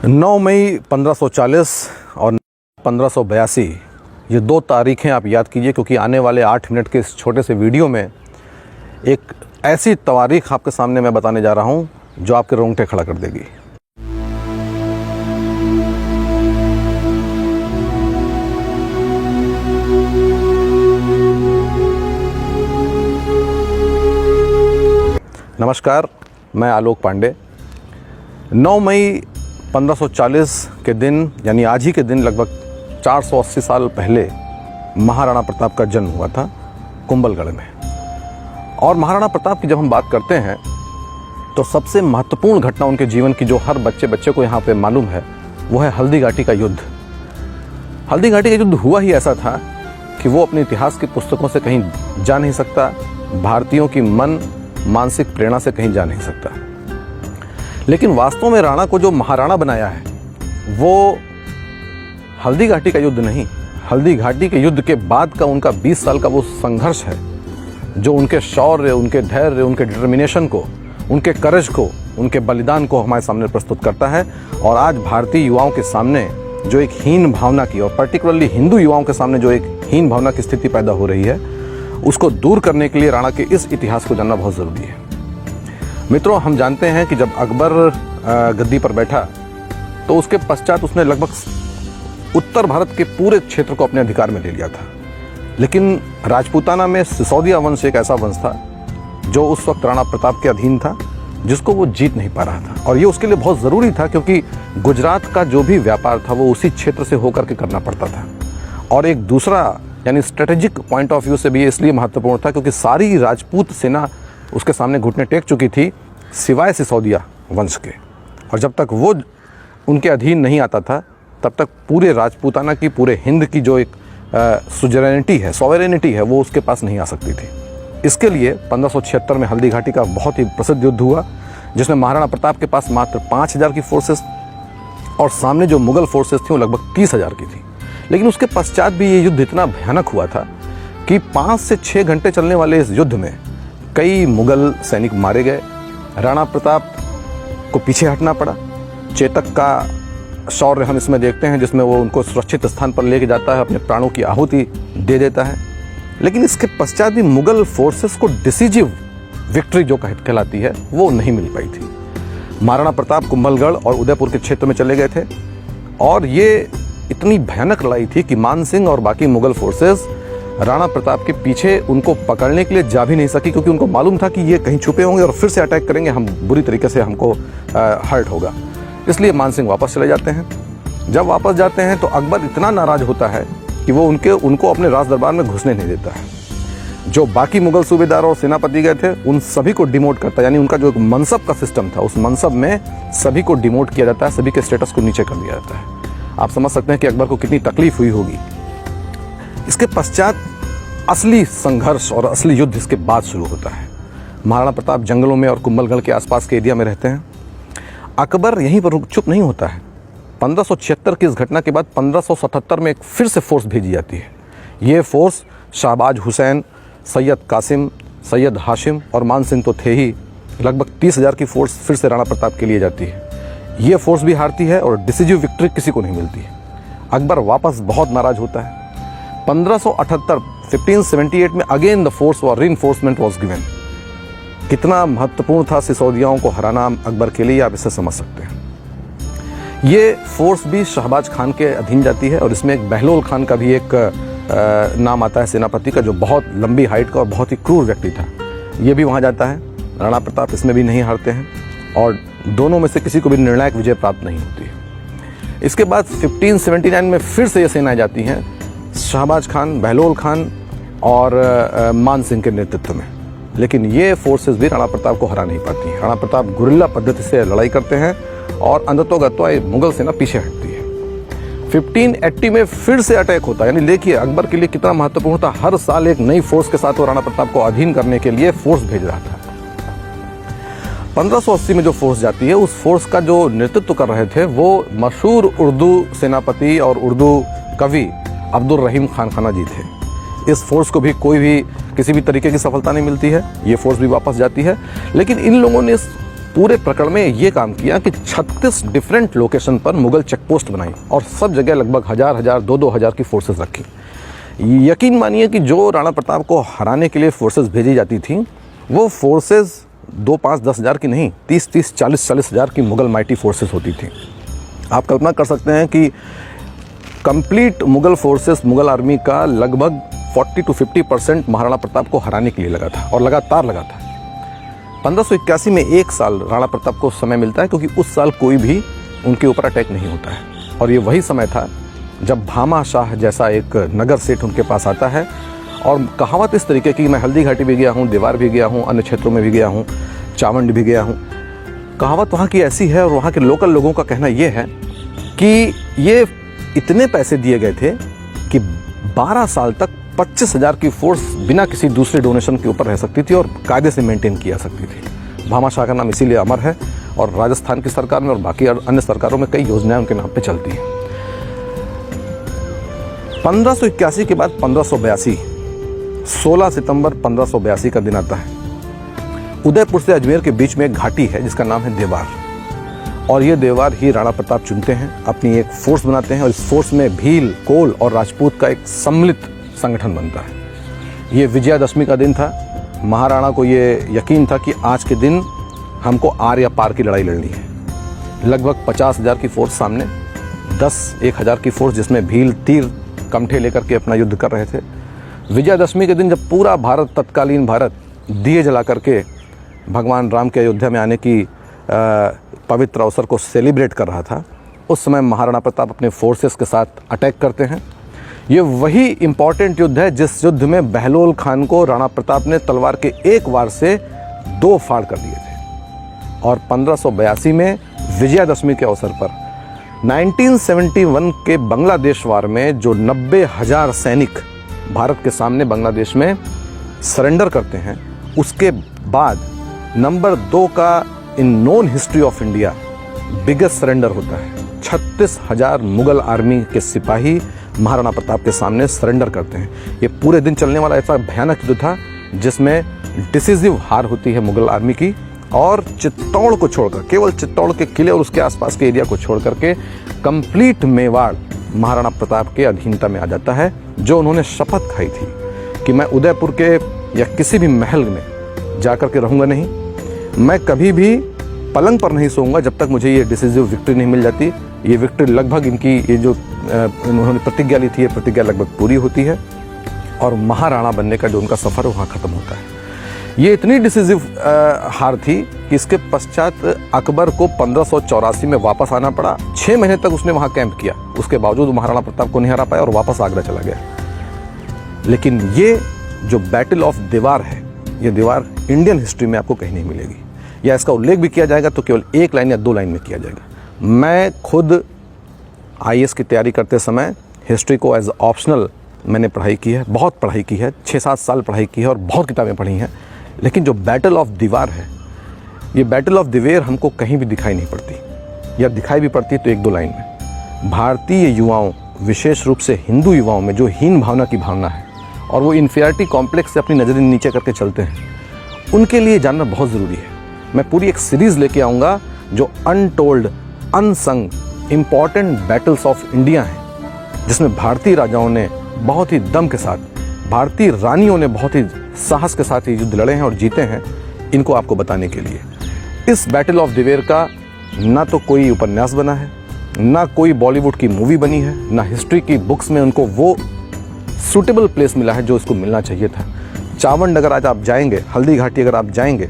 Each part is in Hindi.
9 मई 1540 और 1582 ये दो तारीखें आप याद कीजिए, क्योंकि आने वाले 8 मिनट के इस छोटे से वीडियो में एक ऐसी तारीख आपके सामने मैं बताने जा रहा हूँ जो आपके रोंगटे खड़ा कर देगी। नमस्कार, मैं आलोक पांडे। 9 मई 1540 के दिन यानी आज ही के दिन लगभग 480 साल पहले महाराणा प्रताप का जन्म हुआ था कुंभलगढ़ में। और महाराणा प्रताप की जब हम बात करते हैं तो सबसे महत्वपूर्ण घटना उनके जीवन की जो हर बच्चे को यहाँ पे मालूम है वो है हल्दी घाटी का युद्ध। हल्दी घाटी का युद्ध हुआ ही ऐसा था कि वो अपने इतिहास की पुस्तकों से कहीं जा नहीं सकता, भारतीयों की मानसिक प्रेरणा से कहीं जा नहीं सकता। लेकिन वास्तव में राणा को जो महाराणा बनाया है वो हल्दी घाटी का युद्ध नहीं, हल्दी घाटी के युद्ध के बाद का उनका 20 साल का वो संघर्ष है जो उनके शौर्य, उनके धैर्य, उनके डिटर्मिनेशन को, उनके करेज को, उनके बलिदान को हमारे सामने प्रस्तुत करता है। और आज भारतीय युवाओं के सामने जो एक हीन भावना की, और पर्टिकुलरली हिंदू युवाओं के सामने जो एक हीन भावना की स्थिति पैदा हो रही है, उसको दूर करने के लिए राणा के इस इतिहास को जानना बहुत ज़रूरी है। मित्रों, हम जानते हैं कि जब अकबर गद्दी पर बैठा तो उसके पश्चात उसने लगभग उत्तर भारत के पूरे क्षेत्र को अपने अधिकार में ले लिया था। लेकिन राजपूताना में सिसोदिया वंश एक ऐसा वंश था जो उस वक्त राणा प्रताप के अधीन था, जिसको वो जीत नहीं पा रहा था। और ये उसके लिए बहुत ज़रूरी था क्योंकि गुजरात का जो भी व्यापार था वो उसी क्षेत्र से होकर के करना पड़ता था। और एक दूसरा यानी स्ट्रेटेजिक पॉइंट ऑफ व्यू से भी ये इसलिए महत्वपूर्ण था क्योंकि सारी राजपूत सेना उसके सामने घुटने टेक चुकी थी सिवाय सिसोदिया वंश के। और जब तक वो उनके अधीन नहीं आता था तब तक पूरे राजपूताना की, पूरे हिंद की जो एक सॉवरेनिटी है वो उसके पास नहीं आ सकती थी। इसके लिए 1576 में हल्दी घाटी का बहुत ही प्रसिद्ध युद्ध हुआ जिसमें महाराणा प्रताप के पास मात्र 5000 की फोर्सेस और सामने जो मुगल फोर्सेस थी वो लगभग 30,000 की थी। लेकिन उसके पश्चात भी ये युद्ध इतना भयानक हुआ था कि 5 से 6 घंटे चलने वाले इस युद्ध में कई मुगल सैनिक मारे गए। राणा प्रताप को पीछे हटना पड़ा। चेतक का शौर्य हम इसमें देखते हैं जिसमें वो उनको सुरक्षित स्थान पर लेके जाता है, अपने प्राणों की आहुति दे देता है। लेकिन इसके पश्चात भी मुगल फोर्सेस को डिसीजिव विक्ट्री जो कहलाती है वो नहीं मिल पाई थी। महाराणा प्रताप कुंभलगढ़ और उदयपुर के क्षेत्र में चले गए थे और ये इतनी भयानक लड़ाई थी कि मान सिंह और बाकी मुगल फोर्सेस राणा प्रताप के पीछे उनको पकड़ने के लिए जा भी नहीं सकी, क्योंकि उनको मालूम था कि ये कहीं छुपे होंगे और फिर से अटैक करेंगे, हम बुरी तरीके से हमको हर्ट होगा। इसलिए मान सिंह वापस चले जाते हैं। जब वापस जाते हैं तो अकबर इतना नाराज होता है कि वो उनको अपने राज दरबार में घुसने नहीं देता है। जो बाकी मुगल सूबेदार और सेनापति गए थे उन सभी को डिमोट करता है, यानी उनका जो एक मनसब का सिस्टम था उस मनसब में सभी को डिमोट किया जाता है, सभी के स्टेटस को नीचे कर दिया जाता है। आप समझ सकते हैं कि अकबर को कितनी तकलीफ हुई होगी। इसके पश्चात असली संघर्ष और असली युद्ध इसके बाद शुरू होता है। महाराणा प्रताप जंगलों में और कुंभलगढ़ के आसपास के एरिया में रहते हैं। अकबर यहीं पर चुप नहीं होता है। 1576 की इस घटना के बाद 1577 में एक फिर से फोर्स भेजी जाती है। ये फोर्स शाहबाज हुसैन, सैयद कासिम, सैयद हाशिम और मान सिंह तो थे ही, लगभग 30,000 की फोर्स फिर से राणा प्रताप के लिए जाती है। ये फोर्स भी हारती है और डिसीजिव विक्ट्री किसी को नहीं मिलती है। अकबर वापस बहुत नाराज होता है। 1578 में अगेन द फोर्स और रीइंफोर्समेंट वाज गिवन। कितना महत्वपूर्ण था सिसोदियाओं को हराना अकबर के लिए, आप इसे समझ सकते हैं। ये फोर्स भी शहबाज खान के अधीन जाती है और इसमें एक बहलोल खान का भी एक नाम आता है सेनापति का, जो बहुत लंबी हाइट का और बहुत ही क्रूर व्यक्ति था। ये भी वहाँ जाता है। राणा प्रताप इसमें भी नहीं हारते हैं और दोनों में से किसी को भी निर्णायक विजय प्राप्त नहीं होती है। इसके बाद 1579 में फिर से ये सेनाएं जाती हैं शहबाज खान, बहलोल खान और मान सिंह के नेतृत्व में। लेकिन ये फोर्सेस भी राणा प्रताप को हरा नहीं पाती हैं। राणा प्रताप गुरिल्ला पद्धति से लड़ाई करते हैं और अंधतोगत्वा मुगल सेना पीछे हटती है। 1580 में फिर से अटैक होता है। यानी देखिए अकबर के लिए कितना महत्वपूर्ण था। हर साल एक नई फोर्स के साथ वो राणा प्रताप को अधीन करने के लिए फोर्स भेज रहा था। 1580 में जो फोर्स जाती है उस फोर्स का जो नेतृत्व कर रहे थे वो मशहूर उर्दू सेनापति और उर्दू कवि अब्दुल रहीम खान खाना जी थे। इस फोर्स को भी कोई भी किसी भी तरीके की सफलता नहीं मिलती है। ये फोर्स भी वापस जाती है। लेकिन इन लोगों ने इस पूरे प्रकरण में ये काम किया कि 36 डिफरेंट लोकेशन पर मुगल चेकपोस्ट बनाई और सब जगह लगभग 1000, 2,000 की फोर्सेस रखी। यकीन मानिए कि जो राणा प्रताप को हराने के लिए फोर्सेस भेजी जाती थी, वो फोर्सेस 2, 5, 10 हज़ार की नहीं, 30, 40 हज़ार की मुगल माइटी फोर्सेस होती थी। आप कल्पना कर सकते हैं कि complete Mughal forces, Mughal army का लगभग 40 to 50% महाराणा प्रताप को हराने के लिए लगा था और लगातार लगा था। 1581 में एक साल राणा प्रताप को समय मिलता है, क्योंकि उस साल कोई भी उनके ऊपर अटैक नहीं होता है। और ये वही समय था जब भामा शाह जैसा एक नगर सेठ उनके पास आता है और कहावत इस तरीके की, मैं हल्दी घाटी भी गया हूँ, देवार भी गया हूँ, अन्य क्षेत्रों में भी गया हूँ, चावंड भी गया हूँ। कहावत वहाँ की ऐसी है और वहाँ के लोकल लोगों का कहना ये है कि ये इतने पैसे दिए गए थे कि 12 साल तक 25,000 की फोर्स बिना किसी दूसरे डोनेशन के ऊपर रह सकती थी और कायदे से मेंटेन किया सकती थी। भामा शाह का नाम इसीलिए अमर है और राजस्थान की सरकार में और बाकी अन्य सरकारों में कई योजनाएं उनके नाम पे चलती हैं। 1581 के बाद 1582, 16 सितंबर 1582 का दिन आता है। उदयपुर से अजमेर के बीच में एक घाटी है जिसका नाम है देवार, और ये देवार ही राणा प्रताप चुनते हैं, अपनी एक फोर्स बनाते हैं और इस फोर्स में भील, कोल और राजपूत का एक सम्मिलित संगठन बनता है। ये विजयादशमी का दिन था। महाराणा को ये यकीन था कि आज के दिन हमको आर या पार की लड़ाई लड़नी है। लगभग 50,000 की फोर्स सामने, 10-1,000 की फोर्स जिसमें भील, तीर, कमठे लेकर के अपना युद्ध कर रहे थे। विजयादशमी के दिन जब पूरा भारत, तत्कालीन भारत, दिए जला करके भगवान राम के अयोध्या में आने की पवित्र अवसर को सेलिब्रेट कर रहा था, उस समय महाराणा प्रताप अपने फोर्सेस के साथ अटैक करते हैं। ये वही इम्पॉर्टेंट युद्ध है जिस युद्ध में बहलोल खान को राणा प्रताप ने तलवार के एक वार से 2 फाड़ कर दिए थे। और 1582 में विजयादशमी के अवसर पर 1971 के बांग्लादेश वार में जो 90,000 सैनिक भारत के सामने बांग्लादेश में सरेंडर करते हैं, उसके बाद नंबर 2 का इन known history of India biggest surrender होता है। 36,000 मुगल आर्मी के सिपाही महाराणा प्रताप के सामने सरेंडर करते हैं। ये पूरे दिन चलने वाला ऐसा भयानक युद्ध था जिसमें डिसिसिव हार होती है मुगल आर्मी की, और चित्तौड़ को छोड़कर, केवल चित्तौड़ के किले और उसके आसपास के एरिया को छोड़ करके कंप्लीट मेवाड़ महाराणा प्रताप के अधीनता में आ जाता है, जो उन्होंने शपथ खाई थी कि मैं उदयपुर के या किसी भी महल में जाकर के रहूँगा नहीं, मैं कभी भी पलंग पर नहीं सोऊंगा जब तक मुझे ये डिसिसिव विक्ट्री नहीं मिल जाती। ये विक्ट्री लगभग इनकी ये जो उन्होंने प्रतिज्ञा ली थी, ये प्रतिज्ञा लगभग पूरी होती है और महाराणा बनने का जो उनका सफ़र वहाँ ख़त्म होता है। ये इतनी डिसिसिव हार थी कि इसके पश्चात अकबर को 1584 में वापस आना पड़ा। 6 महीने तक उसने वहाँ कैंप किया, उसके बावजूद महाराणा प्रताप को नहीं हरा पाया और वापस आगरा चला गया। लेकिन ये जो बैटल ऑफ देवार है, ये दीवार इंडियन हिस्ट्री में आपको कहीं नहीं मिलेगी, या इसका उल्लेख भी किया जाएगा तो केवल 1 लाइन या 2 लाइन में किया जाएगा। मैं खुद IAS की तैयारी करते समय हिस्ट्री को एज ऑप्शनल मैंने पढ़ाई की है, बहुत पढ़ाई की है, 6-7 साल पढ़ाई की है और बहुत किताबें पढ़ी हैं। लेकिन जो बैटल ऑफ दीवार है, ये बैटल ऑफ दिवेर हमको कहीं भी दिखाई नहीं पड़ती, या दिखाई भी पड़ती तो 1-2 लाइन में। भारतीय युवाओं, विशेष रूप से हिंदू युवाओं में जो हीन भावना की भावना है और वो इन्फीरियरिटी कॉम्प्लेक्स से अपनी नज़रें नीचे करके चलते हैं, उनके लिए जानना बहुत ज़रूरी है। मैं पूरी एक सीरीज़ लेके आऊँगा जो untold, unsung important battles of India हैं, जिसमें भारतीय राजाओं ने बहुत ही दम के साथ, भारतीय रानियों ने बहुत ही साहस के साथ ये युद्ध लड़े हैं और जीते हैं, इनको आपको बताने के लिए। इस बैटल ऑफ दिवेर का ना तो कोई उपन्यास बना है, ना कोई बॉलीवुड की मूवी बनी है, ना हिस्ट्री की बुक्स में उनको वो सूटेबल प्लेस मिला है जो इसको मिलना चाहिए था। चावंड अगर आज आप जाएंगे, हल्दी घाटी अगर आप जाएंगे,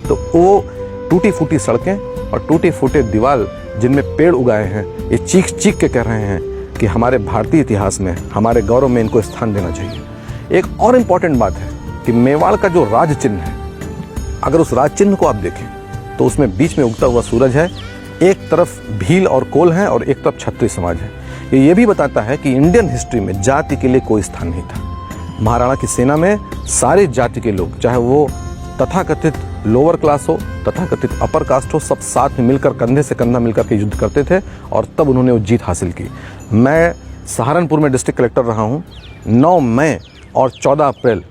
तो वो टूटी फूटी सड़कें और टूटे फूटे दीवार जिनमें पेड़ उगाए हैं, ये चीख चीख के कह रहे हैं कि हमारे भारतीय इतिहास में, हमारे गौरव में इनको स्थान देना चाहिए। एक और इम्पॉर्टेंट बात है कि मेवाड़ का जो राज चिन्ह है, अगर उस राज चिन्ह को आप देखें तो उसमें बीच में उगता हुआ सूरज है, एक तरफ भील और कोल है और एक तरफ क्षत्रिय समाज है। ये भी बताता है कि इंडियन हिस्ट्री में जाति के लिए कोई स्थान नहीं था। महाराणा की सेना में सारे जाति के लोग, चाहे वो तथाकथित लोअर क्लास हो, तथाकथित अपर कास्ट हो, सब साथ में मिलकर, कंधे से कंधा मिलकर के युद्ध करते थे और तब उन्होंने वो जीत हासिल की। मैं सहारनपुर में डिस्ट्रिक्ट कलेक्टर रहा हूँ। 9 मई और 14 अप्रैल,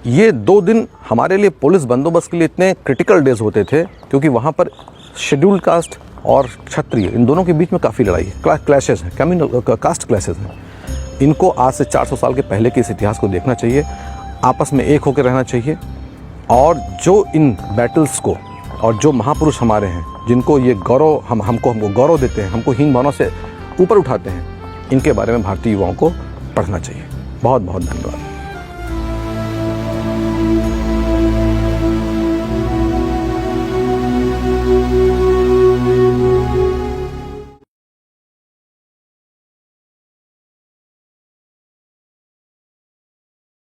ये 2 दिन हमारे लिए पुलिस बंदोबस्त के लिए इतने क्रिटिकल डेज होते थे, क्योंकि वहाँ पर शेड्यूल्ड कास्ट और क्षत्रिय, इन दोनों के बीच में काफ़ी लड़ाई है, क्लैशेस हैं, कास्ट क्लैशेस हैं। इनको आज से 400 साल के पहले के इस इतिहास को देखना चाहिए, आपस में एक होकर रहना चाहिए, और जो इन बैटल्स को और जो महापुरुष हमारे हैं जिनको ये गौरव हमको गौरव देते हैं, हमको हीन भावना से ऊपर उठाते हैं, इनके बारे में भारतीय युवाओं को पढ़ना चाहिए। बहुत बहुत धन्यवाद।